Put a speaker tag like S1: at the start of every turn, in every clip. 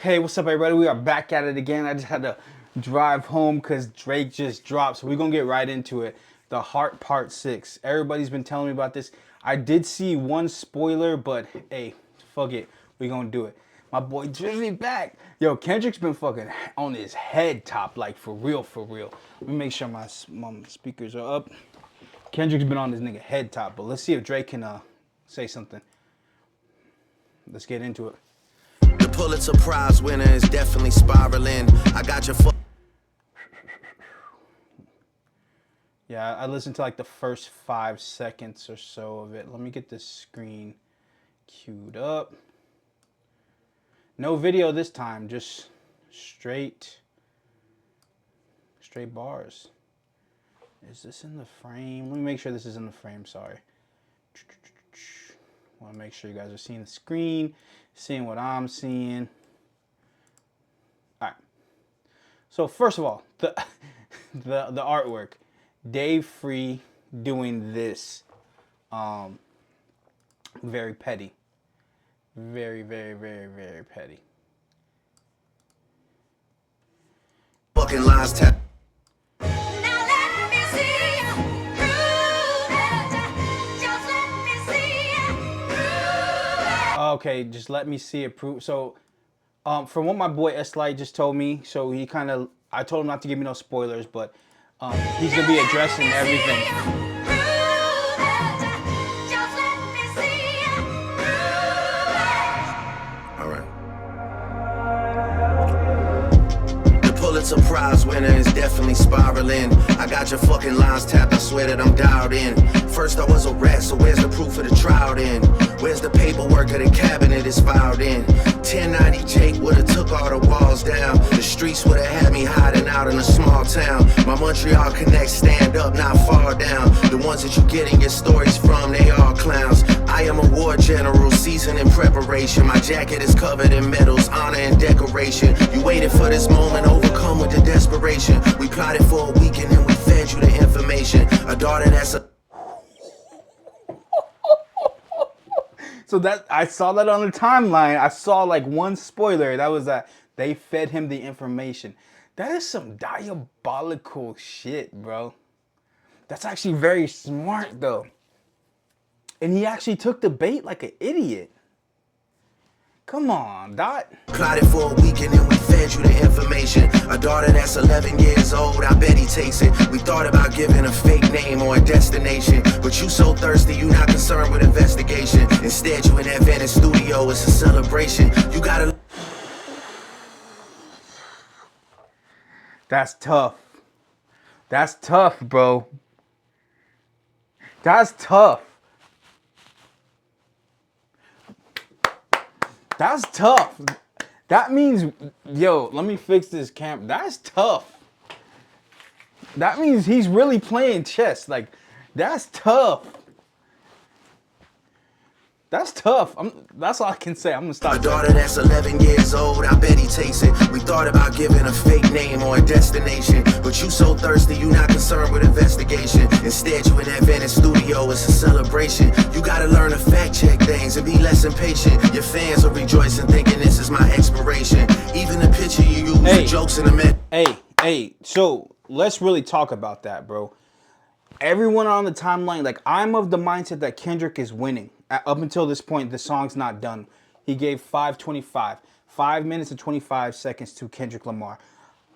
S1: Hey, what's up, everybody? We are back at it again. I just had to drive home because Drake just dropped, so we're gonna get right into it. The Heart Part 6. Everybody's been telling me about this. I did see one spoiler, but hey, fuck it. We gonna do it. My boy Drizzy back. Yo, Kendrick's been fucking on his head top, like for real, for real. Let me make sure my speakers are up. Kendrick's been on his nigga head top, but let's see if Drake can say something. Let's get into it.
S2: The Pulitzer Prize winner is definitely spiraling. I got your
S1: Yeah, I listened to like the first 5 seconds or so of it. Let me get this screen queued up. No video this time, just straight bars. Is this in the frame? Let me make sure this is in the frame, sorry. Want to make sure you guys are seeing the screen, seeing what I'm seeing. All right. So first of all, the the artwork. Dave Free doing this. Very petty. Very, very, very, very petty.
S2: fucking lines tap.
S1: Okay, just let me see it proof. So, from what my boy S Light just told me, so he kind of, I told him not to give me no spoilers, but he's gonna be addressing everything.
S2: Pulitzer Prize winner is definitely spiraling. I got your fucking lines tapped, I swear that I'm dialed in. First I was a rat, so where's the proof of the trial then? Where's the paperwork of the cabinet is filed in? 1090 Jake would've took all the walls down. The streets would've had me hiding out in a small town. My Montreal connects stand up, not fall down. The ones that you getting your stories from, they all clowns. I am a war general, seasoned in preparation. My jacket is covered in medals, honor and decoration. You waited for this moment, overcome with the desperation. We plotted for a weekend and we fed you the information. A daughter that's a...
S1: So that, I saw that on the timeline. I saw like one spoiler. That was that they fed him the information. That is some diabolical shit, bro. That's actually very smart though. And he actually took the bait like an idiot. Come on, Dot.
S2: Plotted for a weekend and we fed you the information. A daughter that's 11 years old, I bet he takes it. We thought about giving a fake name or a destination, but you so thirsty, you not concerned with investigation. Instead, you in that Venice studio, it's a celebration. You gotta...
S1: That's tough. That's tough, bro. That's tough. That's tough. That means, yo, let me fix this camp. That's tough. That means he's really playing chess. Like, that's tough. That's tough. That's all I can say. I'm gonna stop.
S2: A daughter that's 11 years old, I bet he takes it. We thought about giving a fake name or a destination, but you so thirsty, you not concerned with investigation. Instead, you in that Venice studio, it's a celebration. You gotta learn to fact check things and be less impatient. Your fans are rejoicing, thinking this is my expiration. Even the picture you use, the jokes in the mid.
S1: Hey, so let's really talk about that, bro. Everyone on the timeline, like, I'm of the mindset that Kendrick is winning. Up until this point, the song's not done. He gave 5:25, 5 minutes and 25 seconds to Kendrick Lamar.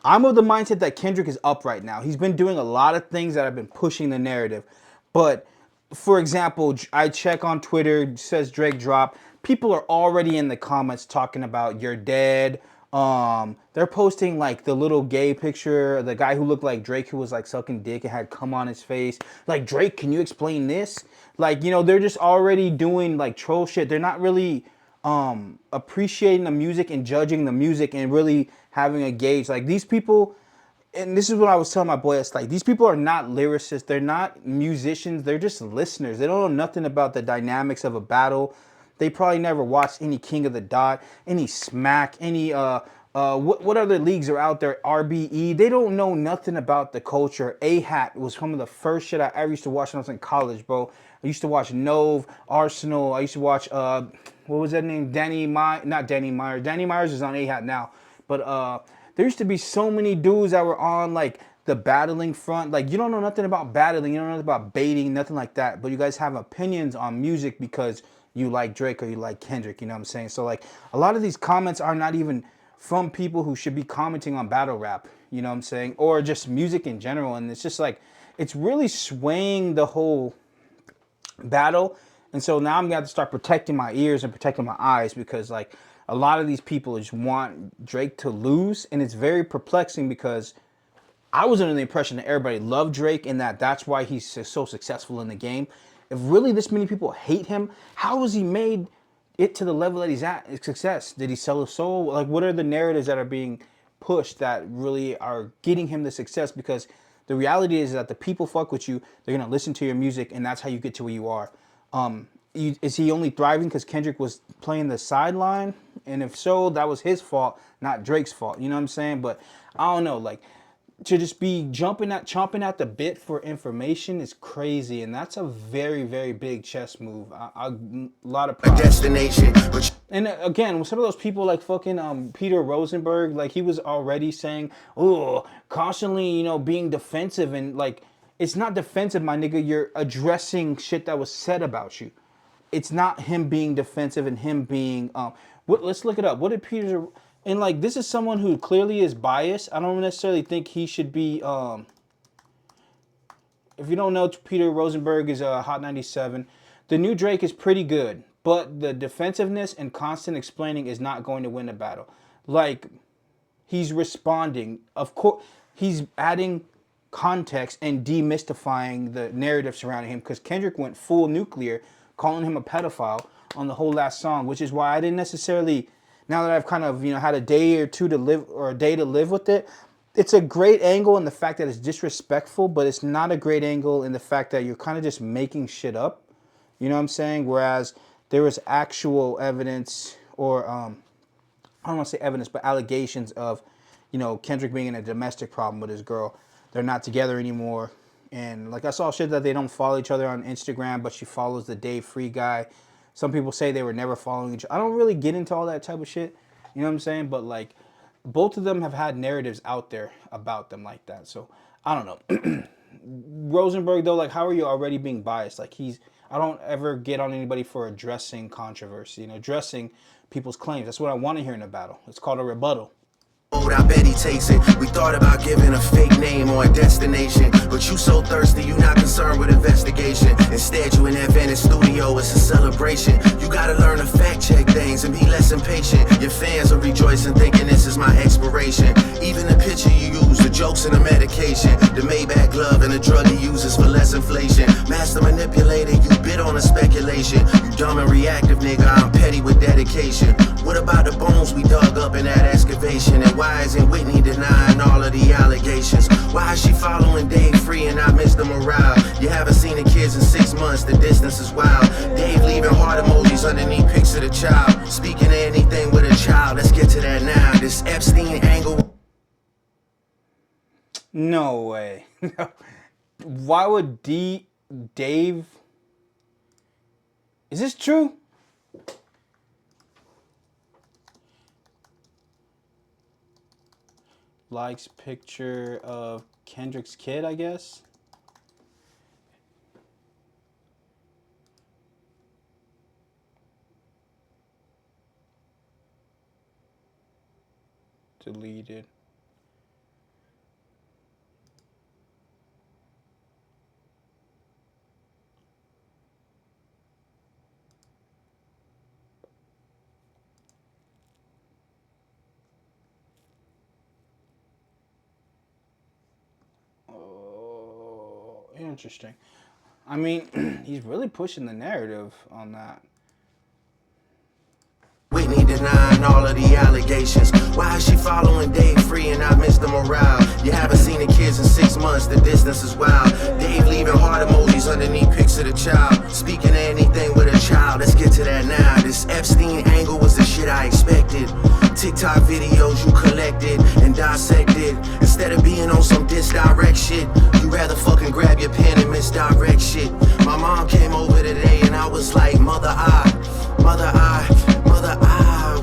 S1: I'm of the mindset that Kendrick is up right now. He's been doing a lot of things that have been pushing the narrative. But, for example, I check on Twitter, says Drake drop. People are already in the comments talking about you're dead. They're posting like the little gay picture, the guy who looked like Drake who was like sucking dick and had cum on his face. Like, Drake, can you explain this? Like, you know, they're just already doing like troll shit. They're not really appreciating the music and judging the music and really having a gauge. Like, these people, and this is what I was telling my boy, it's like, these people are not lyricists, they're not musicians, they're just listeners. They don't know nothing about the dynamics of a battle. They probably never watched any King of the Dot, any Smack, any What other leagues are out there? RBE. They don't know nothing about the culture. A-Hat was some of the first shit I ever used to watch when I was in college, bro. I used to watch Nove, Arsenal. I used to watch what was that name? Not Danny Myers. Danny Myers is on A-Hat now, but there used to be so many dudes that were on like the battling front. Like, you don't know nothing about battling, you don't know nothing about baiting, nothing like that. But you guys have opinions on music because you like Drake or you like Kendrick, you know what I'm saying? So like a lot of these comments are not even from people who should be commenting on battle rap, you know what I'm saying? Or just music in general. And it's just like, it's really swaying the whole battle. And so now I'm gonna have to start protecting my ears and protecting my eyes, because like a lot of these people just want Drake to lose. And it's very perplexing because I was under the impression that everybody loved Drake and that's why he's so successful in the game. If really this many people hate him, how has he made it to the level that he's at? Success? Did he sell his soul? Like, what are the narratives that are being pushed that really are getting him the success? Because the reality is that the people fuck with you, they're gonna listen to your music, and that's how you get to where you are. Is he only thriving because Kendrick was playing the sideline? And if so, that was his fault, not Drake's fault. You know what I'm saying? But I don't know, like, to just be chomping at the bit for information is crazy, and that's a very, very big chess move. A lot of pride.
S2: Destination.
S1: And again, some of those people like fucking Peter Rosenberg, like he was already saying, oh, constantly, you know, being defensive, and like, it's not defensive, my nigga. You're addressing shit that was said about you. It's not him being defensive and him being let's look it up. What did Peter? And like, this is someone who clearly is biased. I don't necessarily think he should be. If you don't know, Peter Rosenberg is Hot 97. The new Drake is pretty good, but the defensiveness and constant explaining is not going to win the battle. Like, he's responding. Of course, he's adding context and demystifying the narrative surrounding him, because Kendrick went full nuclear, calling him a pedophile on the whole last song, which is why I didn't necessarily. Now that I've kind of, had a day or two to live, or a day to live with it, it's a great angle in the fact that it's disrespectful, but it's not a great angle in the fact that you're kind of just making shit up. You know what I'm saying? Whereas there was actual evidence, or I don't want to say evidence, but allegations of, Kendrick being in a domestic problem with his girl. They're not together anymore. And like, I saw shit that they don't follow each other on Instagram, but she follows the Dave Free guy. Some people say they were never following each other. I don't really get into all that type of shit. You know what I'm saying? But like, both of them have had narratives out there about them like that. So I don't know. Rosenberg though, like, how are you already being biased? Like, I don't ever get on anybody for addressing controversy, addressing people's claims. That's what I want to hear in a battle. It's called a rebuttal.
S2: I bet he takes it. We thought about giving a fake name or a destination, but you so thirsty, you not concerned with investigation. Instead, you in that Venice studio, it's a celebration. You gotta learn to fact check things and be less impatient. Your fans are rejoicing, thinking this is my expiration. Even the picture you use, the jokes and the medication, the Maybach glove and the drug he uses for less inflation. Master manipulator, you bid on a speculation. You dumb and reactive, nigga, I'm petty with dedication. What about the bones we dug up in that excavation? And why isn't Whitney denying all of the allegations? Why is she following Dave Free and I miss the morale? You haven't seen the kids in 6 months, the distance is wild. Dave leaving heart emojis underneath pics of the child. Speaking of anything with a child, let's get to that now. This Epstein angle.
S1: No way. Why would Dave? Is this true? Likes picture of Kendrick's kid, I guess. Deleted. Interesting. I mean, he's really pushing the narrative on that.
S2: Whitney denying all of the allegations. Why is she following Dave Free and I miss the morale? You haven't seen the kids in 6 months, the distance is wild. Dave leaving heart emojis underneath pics of the child. Speaking of anything with a child, let's get to that now. This Epstein angle was the shit I expected. TikTok TikTok videos you collected and dissected. Instead of being on some disdirect shit, you rather fucking grab your pen and misdirect shit. My mom came over today and I was like, mother,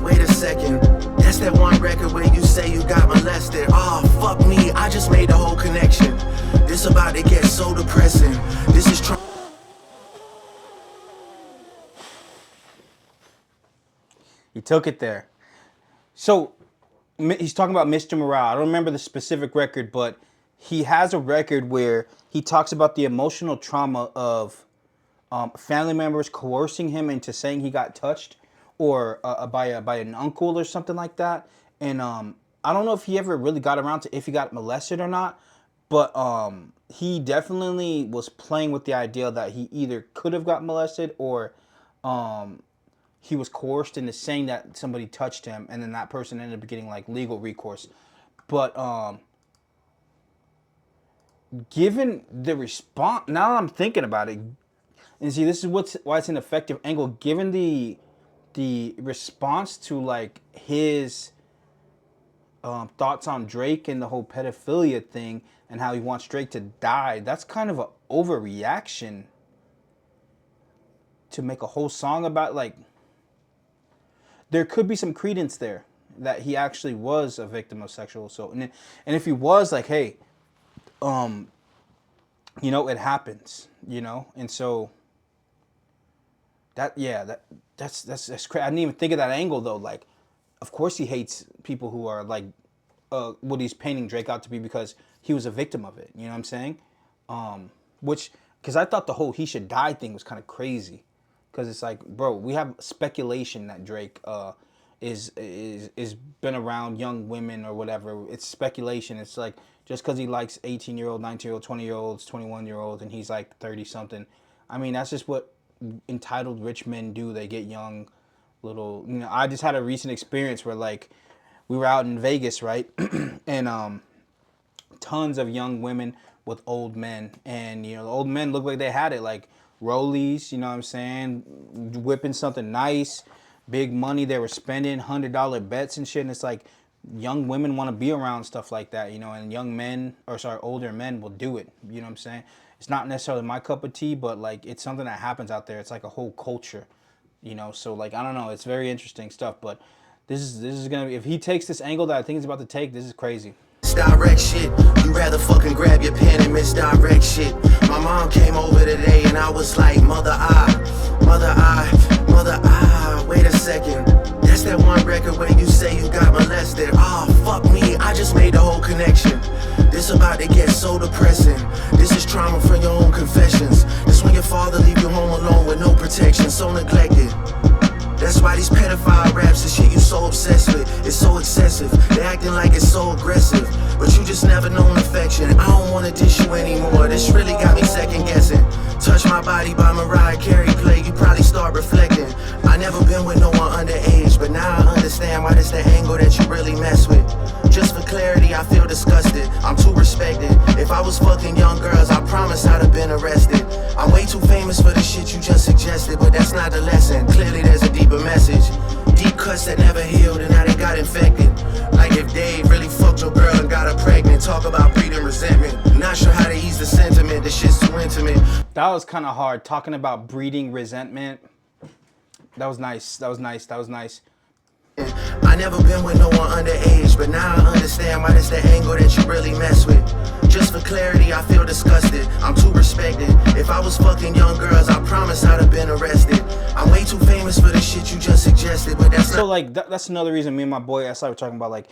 S2: wait a second. That's that one record where you say you got molested. Oh, fuck me, I just made the whole connection. This about to get so depressing. This is
S1: He took it there. So he's talking about Mr. Morale. I don't remember the specific record, but he has a record where he talks about the emotional trauma of family members coercing him into saying he got touched or by an uncle or something like that. And I don't know if he ever really got around to if he got molested or not, but he definitely was playing with the idea that he either could have got molested or he was coerced into saying that somebody touched him, and then that person ended up getting like legal recourse. But given the response, now that I'm thinking about it, and see, this is why it's an effective angle. Given the response to like his thoughts on Drake and the whole pedophilia thing and how he wants Drake to die, that's kind of an overreaction to make a whole song about. Like, there could be some credence there that he actually was a victim of sexual assault, and if he was, like, hey, it happens, and so that's crazy. I didn't even think of that angle though. Like, of course he hates people who are like what he's painting Drake out to be because he was a victim of it. You know what I'm saying? Because I thought the whole he should die thing was kind of crazy. Because it's like, bro, we have speculation that Drake is been around young women or whatever. It's speculation. It's like just because he likes 18-year-old, 19-year-old, 20-year-olds, 21-year-olds, and he's like 30-something. I mean, that's just what entitled rich men do. They get young little. I just had a recent experience where like we were out in Vegas, right, and tons of young women with old men, and the old men looked like they had it, like rollies, you know what I'm saying, whipping something nice, big money they were spending, $100 bets and shit. And it's like young women want to be around stuff like that, and older men will do it. You know what I'm saying? It's not necessarily my cup of tea, but like it's something that happens out there. It's like a whole culture, so like I don't know, it's very interesting stuff. But this is gonna be, if he takes this angle that I think he's about to take, this is crazy.
S2: Misdirect shit. You rather fucking grab your pen and misdirect shit. My mom came over today and I was like, mother, wait a second. That's that one record where you say you got molested. Oh, fuck me, I just made the whole connection. This about to get so depressing. This is trauma from your own confessions. This when your father leave you home alone with no protection, so neglected. That's why these pedophile raps and shit you so obsessed with, it's so excessive. They acting like it's so aggressive, but you just never known affection. I don't wanna dish you anymore, this really got me second guessing. Touch My Body by Mariah Carey play, you probably start reflecting. I never been with no one underage, but now I understand why this the angle that you really mess with. Just for clarity, I feel disgusted, I'm too respected. If I was fucking young girls, I promise I'd have been arrested. I'm way too famous for the shit you just suggested, but that's not the lesson. Clearly there's a deeper message. Deep cuts that never healed and now they got infected. Like if Dave really fucked your girl and got her pregnant. Talk about breeding resentment. Not sure how to ease the sentiment, this shit's too intimate.
S1: That was kind of hard, talking about breeding resentment. That was nice.
S2: I never been with no one underage, but now I understand why that's the angle that you really mess with. Just for clarity, I feel disgusted, I'm too respected. If I was fucking young girls, I promise I'd have been arrested. I'm way too famous for the shit you just suggested, but that's
S1: so like that's another reason me and my boy SI were talking about, like,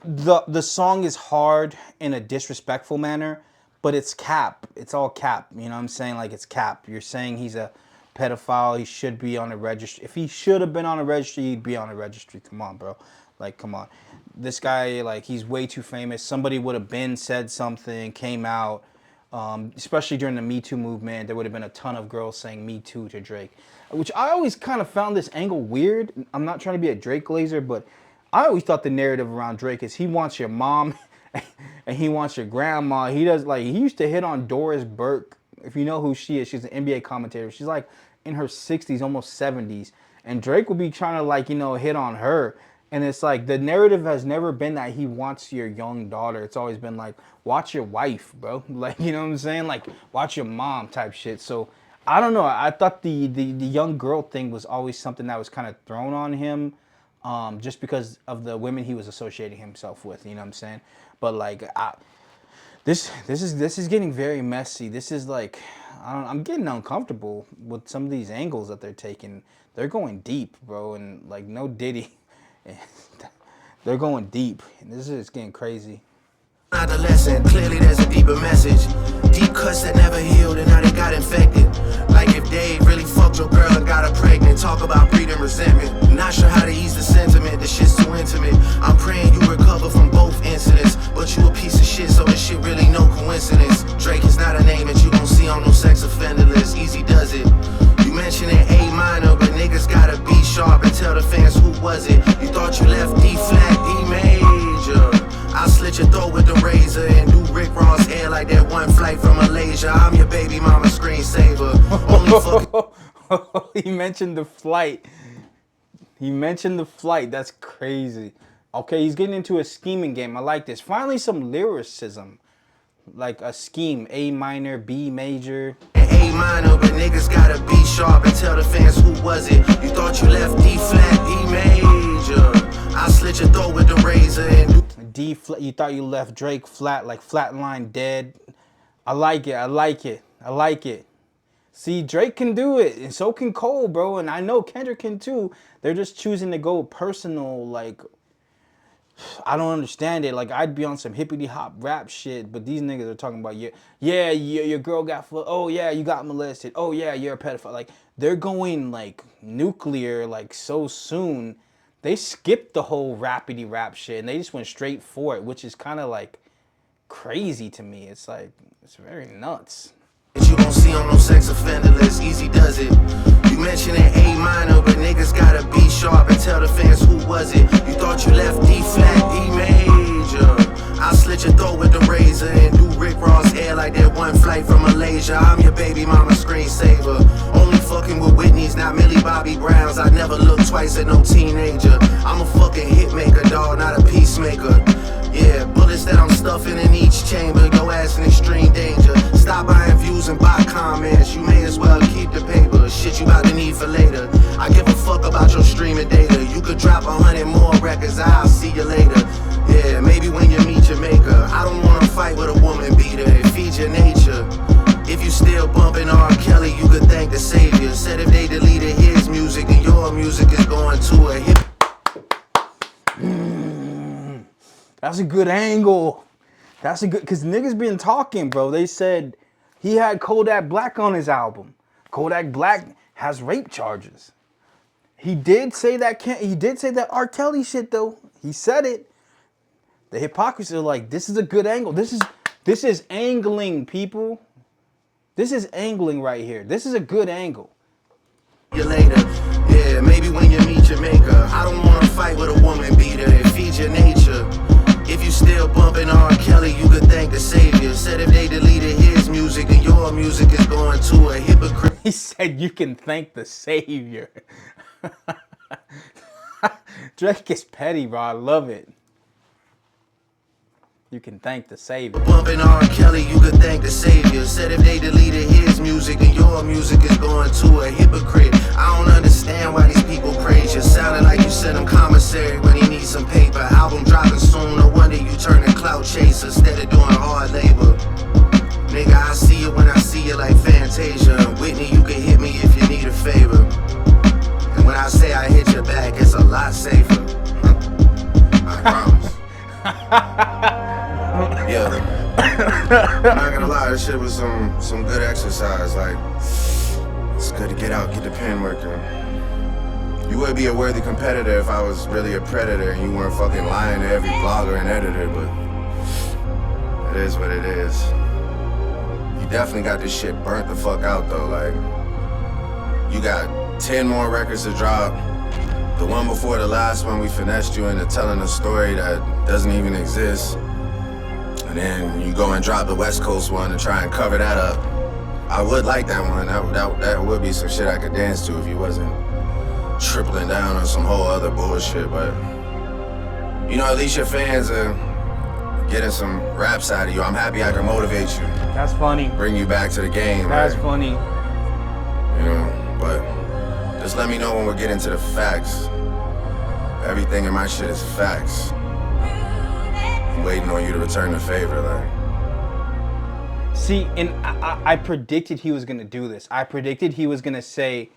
S1: the song is hard in a disrespectful manner, but it's cap. It's all cap. You know what I'm saying? Like, it's cap. You're saying he's a pedophile. He should be on a registry. If he should have been on a registry, he'd be on a registry. Come on, bro. Like, come on. This guy, like, he's way too famous. Somebody would have been said something, came out, especially during the Me Too movement. There would have been a ton of girls saying Me Too to Drake, which I always kind of found this angle weird. I'm not trying to be a Drake glazer, but I always thought the narrative around Drake is he wants your mom and he wants your grandma. He used to hit on Doris Burke. If you know who she is, she's an NBA commentator. She's like in her 60s, almost 70s. And Drake would be trying to, like, hit on her. And it's like the narrative has never been that he wants your young daughter. It's always been like, watch your wife, bro. Like, you know what I'm saying? Like, watch your mom type shit. So I don't know. I thought the young girl thing was always something that was kind of thrown on him, just because of the women he was associating himself with. You know what I'm saying? But like, this is getting very messy. This is like, I'm getting uncomfortable with some of these angles that they're taking. They're going deep, bro, and like no Diddy. They're going deep. This is getting crazy.
S2: Not the lesson, clearly there's a deeper message. Deep cuts that never healed and now they got infected. Like if Dave really fucked your girl and got her pregnant. Talk about breeding resentment. Not sure how to ease the sentiment, the shit's too intimate. I'm praying you recover from both incidents. But you a piece of shit, so this shit really no coincidence. Drake is not a name that you gon' see on no sex offender list. Easy does it. You mentioned it A minor, but niggas gotta be sharp and tell the fans who was it. You thought you left D flat, D major. I'll slit your throat with the razor and do Rick Ross hair like that one flight from Malaysia. I'm your baby mama screensaver.
S1: He mentioned the flight. He mentioned the flight. That's crazy. Okay, he's getting into a scheming game. I like this. Finally, some lyricism. Like a scheme. A minor, B major.
S2: A minor, but niggas gotta be sharp and tell the fans who was it. You thought you left D flat, D major. I'll slit your throat with the razor and do
S1: D flat. You thought you left Drake flat, like flatline dead. I like it. I like it. I like it. See, Drake can do it, and so can Cole, bro. And I know Kendrick can too. They're just choosing to go personal. Like, I don't understand it. Like, I'd be on some hippity hop rap shit, but these niggas are talking about your girl got oh yeah, you got molested. Oh yeah, you're a pedophile. Like, they're going like nuclear like so soon. They skipped the whole rapidy rap shit and they just went straight for it, which is kind of like crazy to me. It's like, it's very nuts.
S2: that you gon' see on no sex offender list. Easy does it. You mentioned it A minor, but niggas gotta be sharp and tell the fans who was it. You thought you left D flat, D major. I'll slit your throat with the razor and do Rick Ross hair like that one flight from Malaysia. I'm your baby mama screensaver. Only fucking with Whitney's, not Millie Bobby Browns. I never look twice at no teenager. I'm a fucking hitmaker, dawg, not a peacemaker. Yeah, bullets that I'm stuffing in each chamber. Your ass in extreme danger. Stop buying views and buy comments. You may as well keep the paper. Shit you about to need for later. I give a fuck about your streaming data. You could drop 100 more records. I'll see you later. Yeah, maybe when you meet your maker. I don't wanna fight with a woman beater. It feeds your nature. If you still bumping R. Kelly, you could thank the savior. Said if they deleted his music, then your music is going to a hip.
S1: That's a good angle. That's a good, cause niggas been talking, bro. They said he had Kodak Black on his album. Kodak Black has rape charges. He did say that he did say that R. Kelly shit though. He said it. The hypocrisy of like, this is a good angle. This is angling, people. This is angling right here. This is a good angle.
S2: You later. Yeah, maybe when you meet your maker. I don't wanna fight with a woman beater. It feeds your nature. If you still bumping R. Kelly, you could thank the savior. Said if they deleted his music, then your music is going to a hypocrite.
S1: He said you can thank the savior. Drake is petty, bro. I love it. You can thank the savior.
S2: Bumping R. Kelly, you could thank the savior. Said if they deleted his music, then your music is going to a hypocrite. I don't understand why these people praise you. Sounding like you sent him commissary when he needs some paper. Album dropping soon, no wonder you turning clout chaser instead of doing hard labor. Nigga, I see you when I see you like Fantasia. Whitney, you can hit me if you need a favor. And when I say I hit your back, it's a lot safer. I promise. Yeah. I'm not gonna lie, this shit was some good exercise. Like, it's good to get out, get the pen working. You would be a worthy competitor if I was really a predator and you weren't fucking lying to every blogger and editor, but it is what it is. You definitely got this shit burnt the fuck out though. Like, you got 10 more records to drop. The one before the last one, we finessed you into telling a story that doesn't even exist. And then you go and drop the West Coast one and try and cover that up. I would like that one. That would be some shit I could dance to if you wasn't tripling down on some whole other bullshit, but You know, at least your fans are getting some raps out of you. I'm happy I can motivate you.
S1: That's funny.
S2: Bring you back to the game.
S1: That's
S2: right?
S1: funny.
S2: You know, but just let me know when we get into the facts. Everything in my shit is facts. I'm waiting on you to return the favor, like.
S1: See, and I predicted he was gonna do this. I predicted he was gonna say,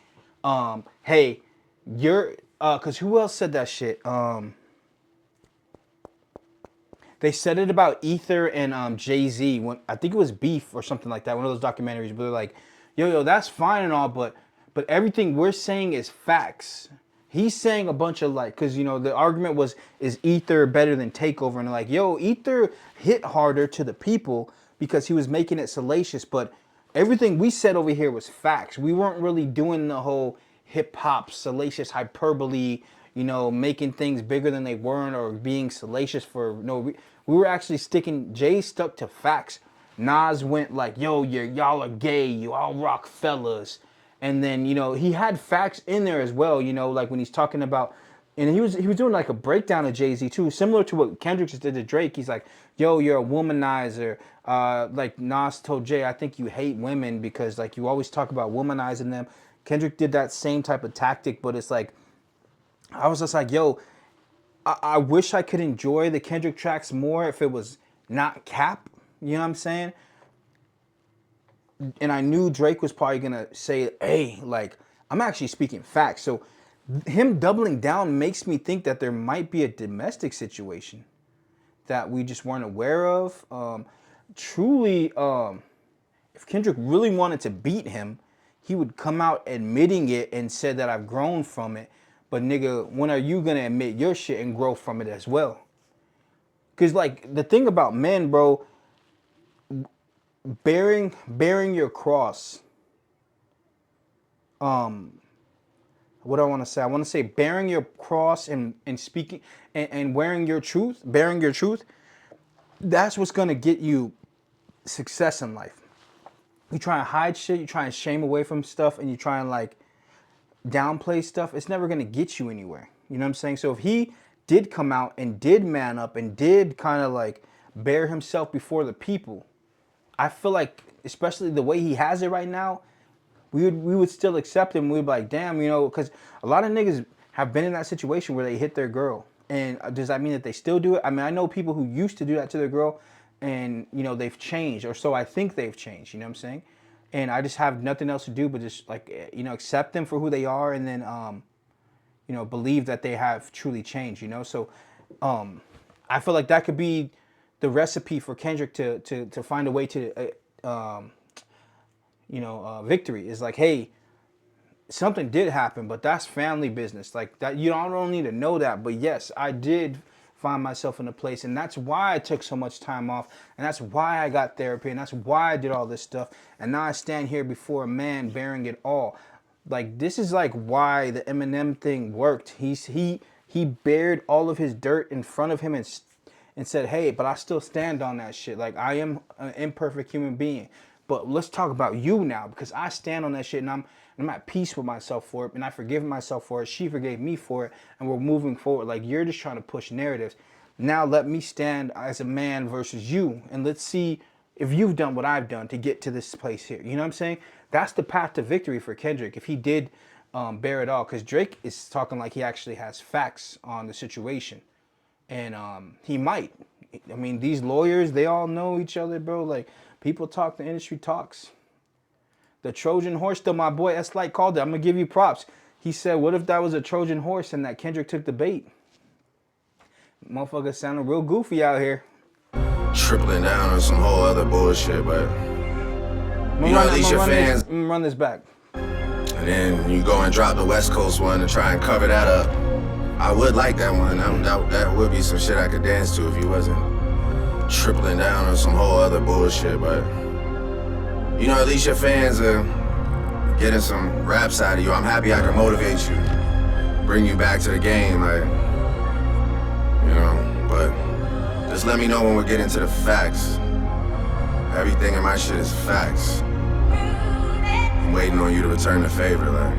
S1: hey, you're cause who else said that shit? They said it about Ether and Jay-Z when I think it was Beef or something like that, one of those documentaries, but they're like, yo, that's fine and all, but everything we're saying is facts. He's saying a bunch of like, cause you know, the argument was, is Ether better than Takeover? And they're like, yo, Ether hit harder to the people because he was making it salacious, but everything we said over here was facts. We weren't really doing the whole hip hop salacious hyperbole, you know, making things bigger than they weren't or being salacious for no. We were actually sticking. Jay stuck to facts. Nas went like, yo, y'all are gay, you all rock fellas. And then, you know, he had facts in there as well, you know, like when he's talking about, and he was doing like a breakdown of Jay-Z too, similar to what Kendrick just did to Drake. He's like, yo, you're a womanizer. Like Nas told Jay, I think you hate women because like you always talk about womanizing them. Kendrick did that same type of tactic, but it's like, I was just like, yo, I wish I could enjoy the Kendrick tracks more if it was not cap. You know what I'm saying? And I knew Drake was probably gonna say, hey, like, I'm actually speaking facts. So him doubling down makes me think that there might be a domestic situation that we just weren't aware of. Truly, if Kendrick really wanted to beat him, he would come out admitting it and said that I've grown from it. But nigga, when are you gonna admit your shit and grow from it as well? Cause like the thing about men, bro, bearing your cross. What do I want to say? I want to say bearing your cross and speaking and wearing your truth, bearing your truth. That's what's gonna get you success in life. You try and hide shit, you try and shame away from stuff, and you try and like downplay stuff, it's never gonna get you anywhere. You know what I'm saying? So if he did come out and did man up and did kind of like bear himself before the people, I feel like, especially the way he has it right now, we would still accept him. We'd be like, damn, you know, because a lot of niggas have been in that situation where they hit their girl. And does that mean that they still do it? I mean, I know people who used to do that to their girl and, you know, they've changed, or so I think they've changed, you know what I'm saying? And I just have nothing else to do but just like, you know, accept them for who they are and then, you know, believe that they have truly changed, you know? So I feel like that could be the recipe for Kendrick to find a way to, you know, victory is like, hey, something did happen, but that's family business. Like that, you don't need to know that. But yes, I did find myself in a place, and that's why I took so much time off, and that's why I got therapy, and that's why I did all this stuff. And now I stand here before a man bearing it all. Like this is like why the Eminem thing worked. He bared all of his dirt in front of him and said, hey, but I still stand on that shit. Like I am an imperfect human being. But let's talk about you now, because I stand on that shit and I'm at peace with myself for it, and I forgive myself for it. She forgave me for it, and we're moving forward. Like you're just trying to push narratives. Now let me stand as a man versus you, and let's see if you've done what I've done to get to this place here. You know what I'm saying? That's the path to victory for Kendrick if he did bear it all, because Drake is talking like he actually has facts on the situation, and he might. I mean, these lawyers, they all know each other, bro. Like, people talk, the industry talks. The Trojan horse, though, my boy S-Light called it. I'm going to give you props. He said, what if that was a Trojan horse and that Kendrick took the bait? Motherfucker sounding real goofy out here.
S2: Tripling down on some whole other bullshit, but you know, at least your fans.
S1: I'm gonna run this back.
S2: And then you go and drop the West Coast one to try and cover that up. I would like that one. That would be some shit I could dance to if you wasn't tripling down on some whole other bullshit, but you know, at least your fans are getting some raps out of you. I'm happy I can motivate you, bring you back to the game, like, you know, but just let me know when we get into the facts. Everything in my shit is facts. I'm waiting on you to return the favor, like.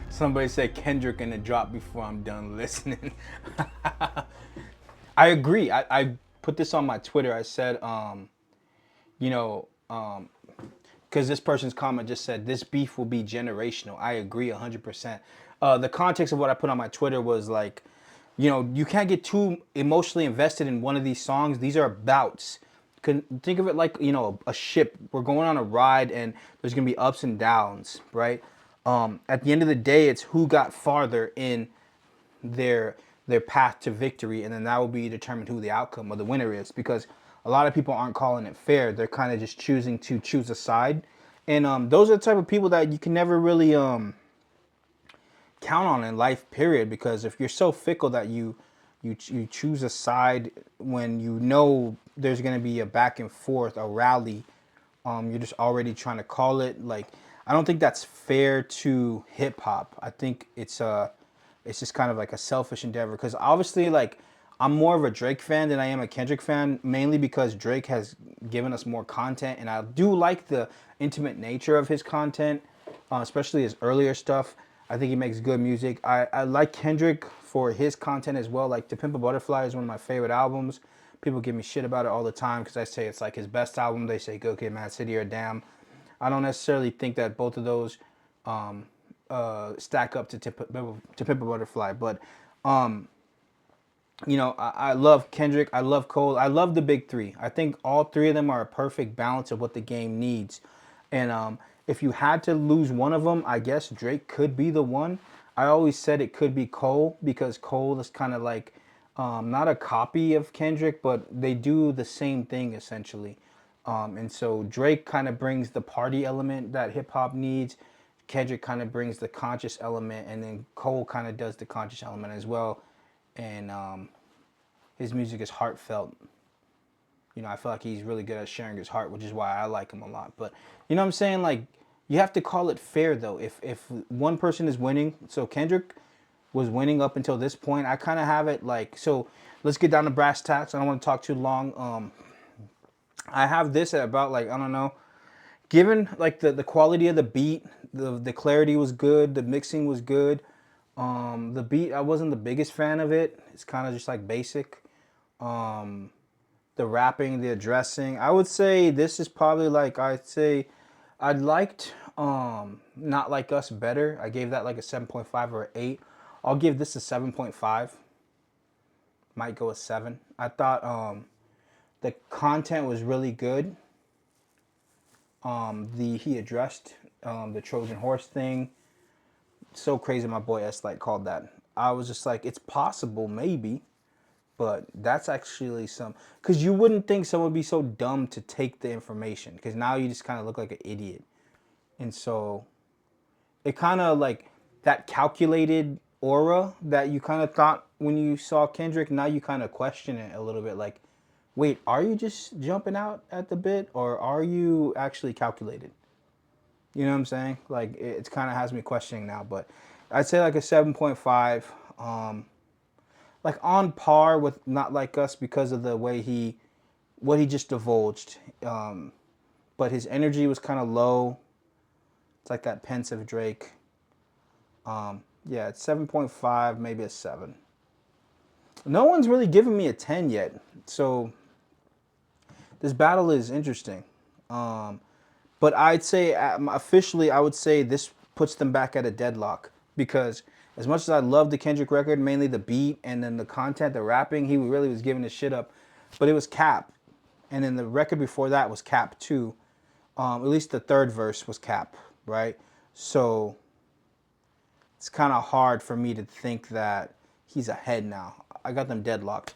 S1: Somebody said Kendrick in the drop before I'm done listening. I agree. I put this on my Twitter. I said, you know, because this person's comment just said this beef will be generational. I agree 100%. The context of what I put on my Twitter was like, you can't get too emotionally invested in one of these songs. These are bouts. Think of it like, a ship. We're going on a ride and there's going to be ups and downs, right? At the end of the day, it's who got farther in their path to victory, and then that will be determined who the outcome or the winner is. Because a lot of people aren't calling it fair; they're kind of just choosing to choose a side, and those are the type of people that you can never really count on in life. Period. Because if you're so fickle that you choose a side when you know there's going to be a back and forth, a rally, you're just already trying to call it. Like, I don't think that's fair to hip hop. I think it's just kind of like a selfish endeavor. Because obviously, like, I'm more of a Drake fan than I am a Kendrick fan, mainly because Drake has given us more content, and I do like the intimate nature of his content, especially his earlier stuff. I think he makes good music. I like Kendrick for his content as well. Like, To Pimp a Butterfly is one of my favorite albums. People give me shit about it all the time because I say it's like his best album. They say Go Kid, Mad City, or Damn. I don't necessarily think that both of those stack up to Pimp a Butterfly, but I love Kendrick. I love Cole. I love the big three. I think all three of them are a perfect balance of what the game needs. And if you had to lose one of them, I guess Drake could be the one. I always said it could be Cole because Cole is kind of like not a copy of Kendrick, but they do the same thing essentially. And so Drake kind of brings the party element that hip hop needs. Kendrick kind of brings the conscious element, and then Cole kind of does the conscious element as well. And his music is heartfelt. I feel like he's really good at sharing his heart, which is why I like him a lot. But you know what I'm saying? Like, you have to call it fair though. If one person is winning, so Kendrick was winning up until this point, I kind of have it like, so let's get down to brass tacks. I don't want to talk too long. I have this at about, like, I don't know, given like the quality of the beat, the clarity was good, the mixing was good. The beat, I wasn't the biggest fan of it. It's kind of just like basic. The rapping, the addressing, I would say this is probably like, I liked Not Like Us better. I gave that like a 7.5 or an 8. I'll give this a 7.5. Might go a 7. I thought the content was really good. He addressed the Trojan horse thing. So crazy my boy S like called that. I was just like, it's possible maybe, but that's actually because you wouldn't think someone would be so dumb to take the information, because now you just kind of look like an idiot. And so it kind of like that calculated aura that you kind of thought when you saw Kendrick, now you kind of question it a little bit, like, wait, are you just jumping out at the bit, or are you actually calculated? You know what I'm saying? Like, it kind of has me questioning now, but I'd say like a 7.5. Like on par with Not Like Us because of the way what he just divulged. But his energy was kind of low. It's like that pensive Drake. Yeah, it's 7.5, maybe a 7. No one's really given me a 10 yet, so this battle is interesting. But I'd say officially, I would say this puts them back at a deadlock, because as much as I love the Kendrick record, mainly the beat and then the content, the rapping, he really was giving his shit up. But it was Cap. And then the record before that was Cap too. At least the third verse was Cap, right? So it's kind of hard for me to think that he's ahead now. I got them deadlocked.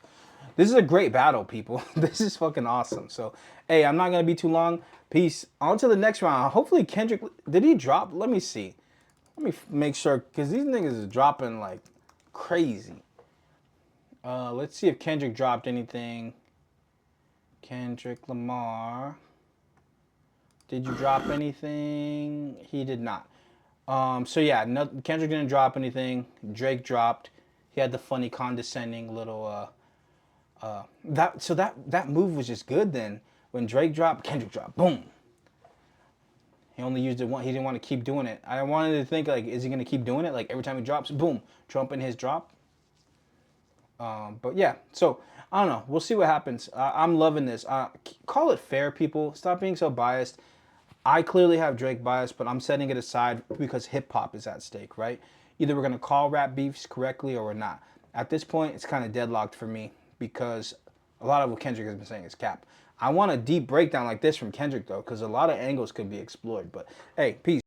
S1: This is a great battle, people. This is fucking awesome. So, hey, I'm not going to be too long. Peace. On to the next round. Hopefully Kendrick, did he drop? Let me see. Let me make sure, because these niggas is dropping like crazy. Let's see if Kendrick dropped anything. Kendrick Lamar. Did you drop anything? He did not. So yeah, Kendrick didn't drop anything. Drake dropped. He had the funny condescending little that move was just good then. When Drake dropped, Kendrick dropped. Boom. He only used it one. He didn't want to keep doing it. I wanted to think like, is he gonna keep doing it? Like every time he drops, boom, Trump in his drop. But yeah, so I don't know. We'll see what happens. I'm loving this. Call it fair, people. Stop being so biased. I clearly have Drake bias, but I'm setting it aside because hip hop is at stake, right? Either we're gonna call rap beefs correctly or we're not. At this point, it's kind of deadlocked for me because a lot of what Kendrick has been saying is cap. I want a deep breakdown like this from Kendrick though, because a lot of angles could be explored. But hey, peace.